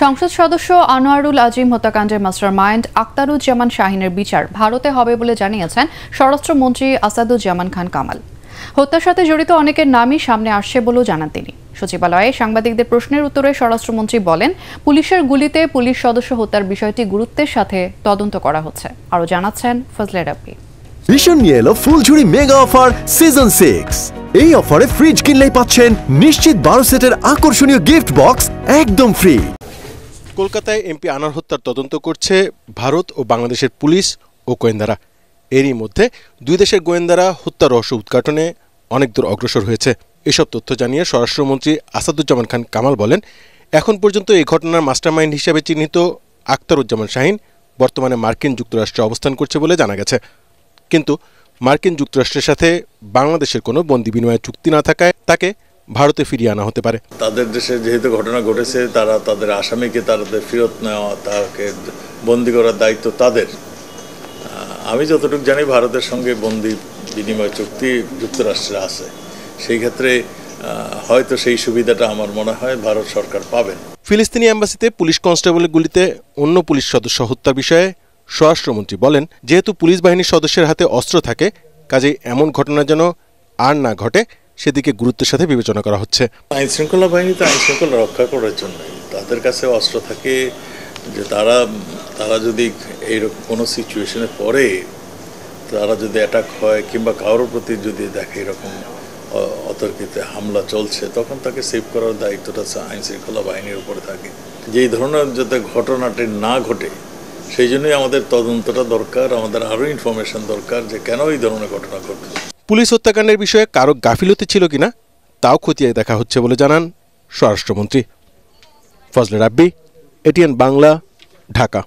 সংসদ সদস্য আনোয়ারুল আজিম হত্যাকাণ্ডের মাস্টারমাইন্ড আখতারুজ্জামান শাহিনের বিচার ভারতে হবে বলে জানিয়েছেন স্বরাষ্ট্রমন্ত্রী আসাদুজ্জামান খান কামাল। হত্যার সাথে জড়িত অনেকের নামই সামনে আসছে বলেও জানান তিনি। সচিবালয়ে সাংবাদিকদের প্রশ্নের উত্তরে স্বরাষ্ট্রমন্ত্রী বলেন, পুলিশের গুলিতে পুলিশ সদস্য হত্যার বিষয়টি গুরুত্বের সাথে তদন্ত করা হচ্ছে। আরও জানাচ্ছেন ফজলে রাব্বি। ভীষণ নিয়ে এলো ফুলঝুরি মেগা অফার সিজন 6। এই অফারে ফ্রিজ কিনলেই পাচ্ছেন নিশ্চিত 12 সেটের আকর্ষণীয় গিফট বক্স একদম ফ্রি। কলকাতায় এমপি আনোয়ার হত্যার তদন্ত করছে ভারত ও বাংলাদেশের পুলিশ ও গোয়েন্দারা। এরই মধ্যে দুই দেশের গোয়েন্দারা হত্যার রহস্য উদ্ঘাটনে অনেক দূর অগ্রসর হয়েছে। এসব তথ্য জানিয়ে স্বরাষ্ট্রমন্ত্রী আসাদুজ্জামান খান কামাল বলেন, এখন পর্যন্ত এই ঘটনার মাস্টারমাইন্ড হিসেবে চিহ্নিত আখতারুজ্জামান শাহিন বর্তমানে মার্কিন যুক্তরাষ্ট্রে অবস্থান করছে বলে জানা গেছে। কিন্তু মার্কিন যুক্তরাষ্ট্রের সাথে বাংলাদেশের কোনো বন্দি বিনিময় চুক্তি না থাকায় তাকে ভারতে ফিরিয়ে আনা হতে পারে। তাদের দেশে যেহেতু ঘটনা ঘটেছে, তারা তাদের আসামিকে তাদের ফেরত নেওয়া, তাকে বন্দি করার দায়িত্ব তাদের। আমি যতটুকু জানি ভারতের সঙ্গে বন্দি বিনিময় চুক্তি যুক্তরাষ্ট্রে আছে। সেই ক্ষেত্রে হয়তো সেই সুবিধাটা আমার মনে হয় ভারত সরকার পাবেন। ফিলিস্তিনি এম্বাসিতে পুলিশ কনস্টেবলের গুলিতে অন্য পুলিশ সদস্য হত্যার বিষয়ে স্বরাষ্ট্রমন্ত্রী বলেন, যেহেতু পুলিশ বাহিনীর সদস্যের হাতে অস্ত্র থাকে, কাজেই এমন ঘটনা যেন আর না ঘটে সেদিকে গুরুত্বের সাথে বিবেচনা করা হচ্ছে। আইন শৃঙ্খলা বাহিনী তো আইন শৃঙ্খলা রক্ষা করার জন্য, তাদের কাছে অস্ত্র থাকে যে তারা যদি এইরকম কোনো সিচুয়েশনে পড়ে, তারা যদি অ্যাটাক হয় কিংবা কারোর প্রতি যদি দেখে এরকম অতর্কিত হামলা চলছে, তখন তাকে সেভ করার দায়িত্বটা আইন শৃঙ্খলা বাহিনীর উপরে থাকে। যেই ধরনের যাতে ঘটনাটি না ঘটে সেই জন্যই আমাদের তদন্তটা দরকার, আমাদের আরও ইনফরমেশন দরকার যে কেন এই ধরনের ঘটনা ঘটল। পুলিশ হত্যাকাণ্ডের বিষয়ে কারো গাফিলতি ছিল কিনা তাও খতিয়ে দেখা হচ্ছে বলে জানান স্বরাষ্ট্রমন্ত্রী। ফজলে রাব্বি, এটিএন বাংলা, ঢাকা।